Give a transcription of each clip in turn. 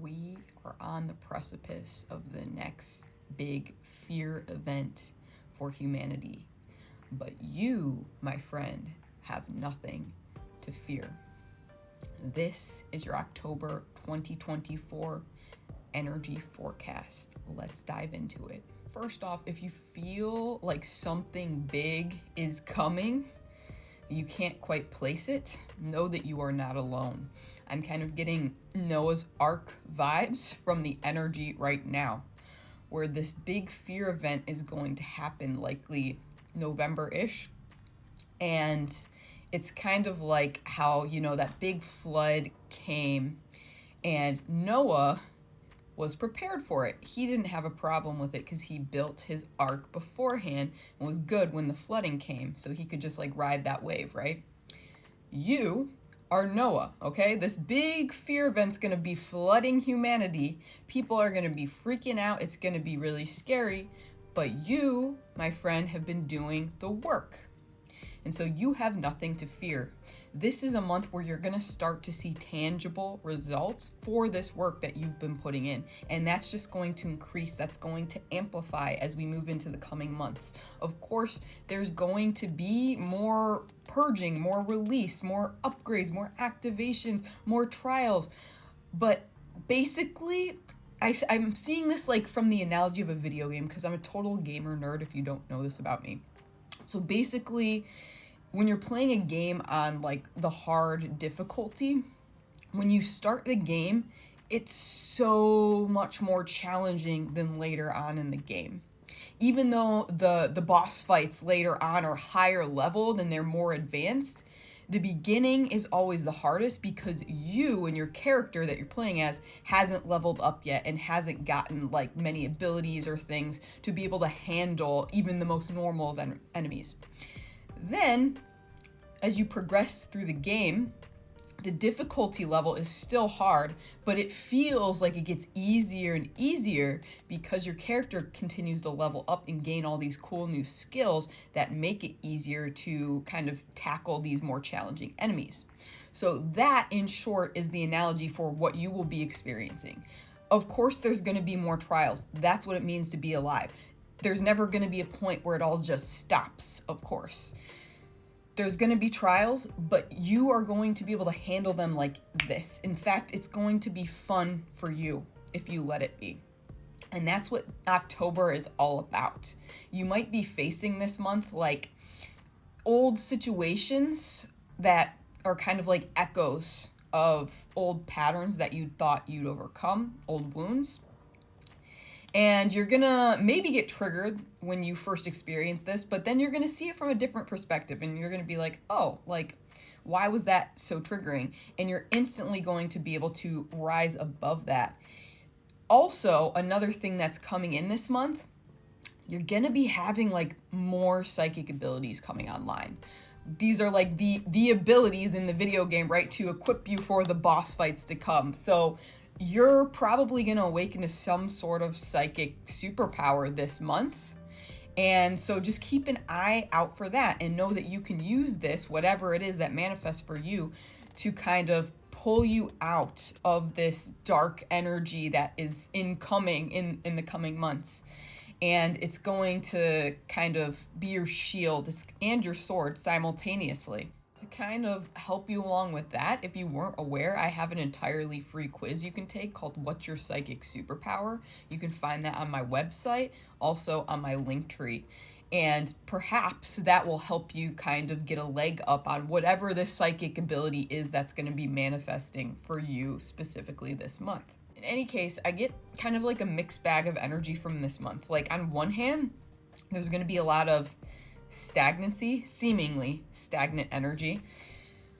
We are on the precipice of the next big fear event for humanity. But you, my friend, have nothing to fear. This is your October 2024 energy forecast. Let's dive into it. First off, if you feel like something big is coming, you can't quite place it, know that you are not alone. I'm kind of getting Noah's Ark vibes from the energy right now, where this big fear event is going to happen likely November-ish. And it's kind of like how, that big flood came and Noah was prepared for it. He didn't have a problem with it because he built his ark beforehand and was good when the flooding came, so he could just ride that wave, right? You are Noah, okay? This big fear event's gonna be flooding humanity. People are gonna be freaking out. It's gonna be really scary, but you, my friend, have been doing the work. And so you have nothing to fear. This is a month where you're going to start to see tangible results for this work that you've been putting in. And that's just going to increase, that's going to amplify as we move into the coming months. Of course, there's going to be more purging, more release, more upgrades, more activations, more trials. But basically, I'm seeing this from the analogy of a video game because I'm a total gamer nerd if you don't know this about me. So basically, when you're playing a game on the hard difficulty, when you start the game, it's so much more challenging than later on in the game. Even though the boss fights later on are higher leveled and they're more advanced, the beginning is always the hardest because you and your character that you're playing as hasn't leveled up yet and hasn't gotten many abilities or things to be able to handle even the most normal of enemies. Then, as you progress through the game, the difficulty level is still hard, but it feels like it gets easier and easier because your character continues to level up and gain all these cool new skills that make it easier to kind of tackle these more challenging enemies. So that, in short, is the analogy for what you will be experiencing. Of course, there's going to be more trials. That's what it means to be alive. There's never going to be a point where it all just stops, of course. There's going to be trials, but you are going to be able to handle them like this. In fact, it's going to be fun for you if you let it be. And that's what October is all about. You might be facing this month old situations that are kind of like echoes of old patterns that you thought you'd overcome, old wounds. And you're gonna maybe get triggered when you first experience this, but then you're gonna see it from a different perspective and you're gonna be why was that so triggering? And you're instantly going to be able to rise above that. Also, another thing that's coming in this month, you're gonna be having more psychic abilities coming online. These are the abilities in the video game, right, to equip you for the boss fights to come. So you're probably going to awaken to some sort of psychic superpower this month. And so just keep an eye out for that and know that you can use this, whatever it is that manifests for you, to kind of pull you out of this dark energy that is incoming in the coming months. And it's going to kind of be your shield and your sword simultaneously. To kind of help you along with that, if you weren't aware, I have an entirely free quiz you can take called What's Your Psychic Superpower? You can find that on my website, also on my Linktree. And perhaps that will help you kind of get a leg up on whatever this psychic ability is that's going to be manifesting for you specifically this month. In any case, I get kind of a mixed bag of energy from this month. On one hand, there's going to be a lot of stagnancy, seemingly stagnant energy.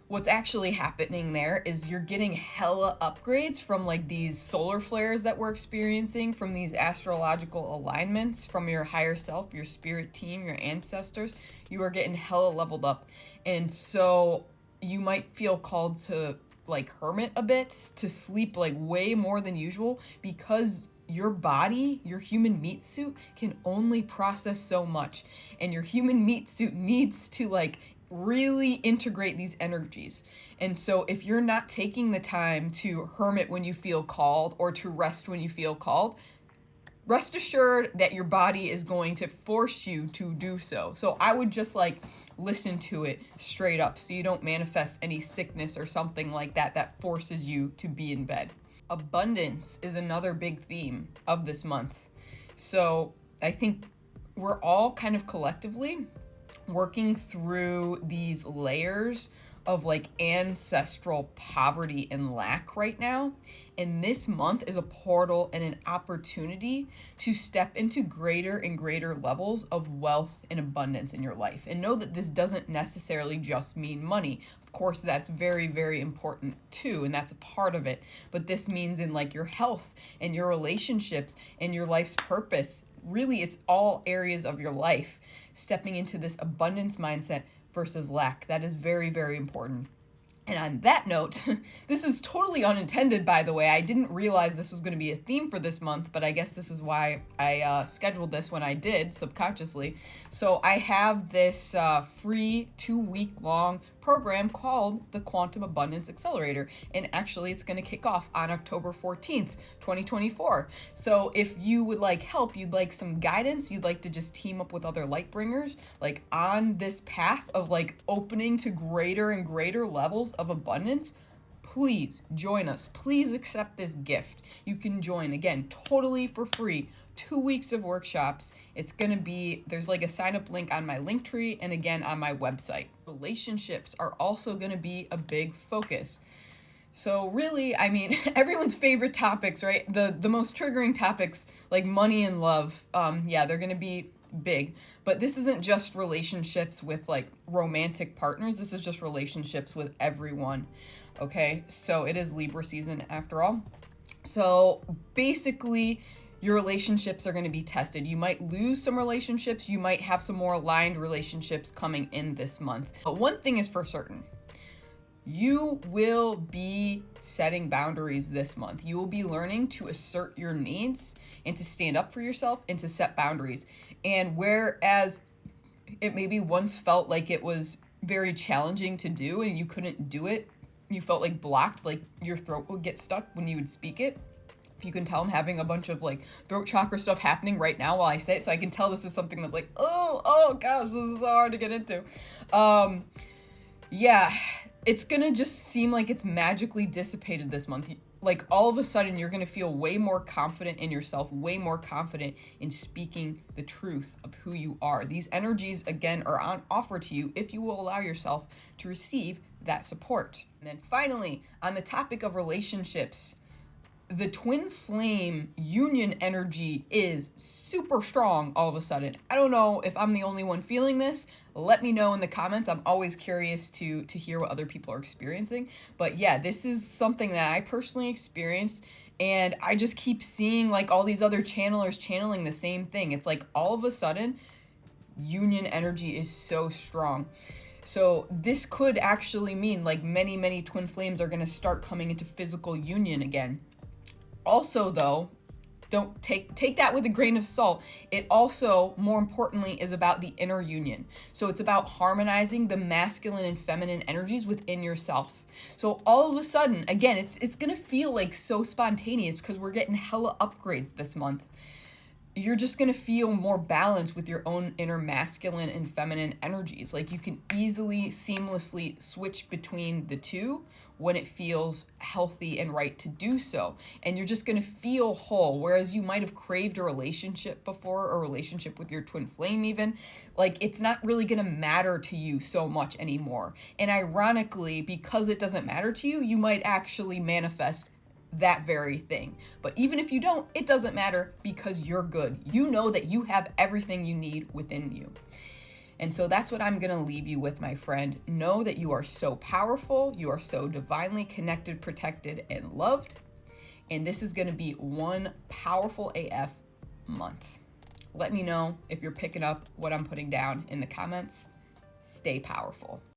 What's actually happening there is you're getting hella upgrades from these solar flares that we're experiencing, from these astrological alignments, from your higher self, your spirit team, your ancestors. You are getting hella leveled up. And so you might feel called to hermit a bit, to sleep way more than usual, because your body, your human meat suit, can only process so much. And your human meat suit needs to really integrate these energies. And so if you're not taking the time to hermit when you feel called or to rest when you feel called, rest assured that your body is going to force you to do so. So I would just like listen to it straight up so you don't manifest any sickness or something like that that forces you to be in bed. Abundance is another big theme of this month. So I think we're all kind of collectively working through these layers of like ancestral poverty and lack right now. And this month is a portal and an opportunity to step into greater and greater levels of wealth and abundance in your life. And know that this doesn't necessarily just mean money. Of course, that's very, very important too, and that's a part of it. But this means in like your health and your relationships and your life's purpose. Really, it's all areas of your life stepping into this abundance mindset versus lack. That is very, very important. And on that note, this is totally unintended, by the way. I didn't realize this was going to be a theme for this month, but I guess this is why I scheduled this when I did, subconsciously. So I have this free 2-week-long program called the Quantum Abundance Accelerator. And actually, it's going to kick off on October 14th, 2024. So if you would like help, you'd like some guidance, you'd like to just team up with other light bringers, like on this path of like opening to greater and greater levels of abundance, please join us. Please accept this gift. You can join, again, totally for free. 2 weeks of workshops. It's going to be, there's like a sign up link on my link tree and again on my website. Relationships are also going to be a big focus. So really, I mean, everyone's favorite topics, right? The most triggering topics like money and love, yeah, they're going to be big. But this isn't just relationships with like romantic partners. This is just relationships with everyone. Okay, so it is Libra season after all. So basically, your relationships are going to be tested. You might lose some relationships. You might have some more aligned relationships coming in this month. But one thing is for certain. You will be setting boundaries this month. You will be learning to assert your needs and to stand up for yourself and to set boundaries. And whereas it maybe once felt like it was very challenging to do and you couldn't do it, you felt like blocked, like your throat would get stuck when you would speak it. If you can tell, I'm having a bunch of like throat chakra stuff happening right now while I say it. So I can tell this is something that's like, oh gosh, this is so hard to get into. Yeah, it's going to just seem like it's magically dissipated this month. Like all of a sudden, you're going to feel way more confident in yourself, way more confident in speaking the truth of who you are. These energies, again, are on offer to you if you will allow yourself to receive that support. And then finally, on the topic of relationships, the twin flame union energy is super strong all of a sudden. I don't know if I'm the only one feeling this. Let me know in the comments. I'm always curious to hear what other people are experiencing. But yeah, this is something that I personally experienced. And I just keep seeing like all these other channelers channeling the same thing. It's like all of a sudden, union energy is so strong. So this could actually mean like many, many twin flames are going to start coming into physical union again. Also, though, don't take that with a grain of salt. It also, more importantly, is about the inner union. So it's about harmonizing the masculine and feminine energies within yourself. So all of a sudden, again, it's going to feel like so spontaneous because we're getting hella upgrades this month. You're just going to feel more balanced with your own inner masculine and feminine energies. Like you can easily, seamlessly switch between the two when it feels healthy and right to do so. And you're just going to feel whole. Whereas you might have craved a relationship before, a relationship with your twin flame even, like it's not really going to matter to you so much anymore. And ironically, because it doesn't matter to you, you might actually manifest that very thing. But even if you don't, it doesn't matter because you're good. You know that you have everything you need within you. And so that's what I'm going to leave you with, my friend. Know that you are so powerful. You are so divinely connected, protected, and loved. And this is going to be one powerful AF month. Let me know if you're picking up what I'm putting down in the comments. Stay powerful.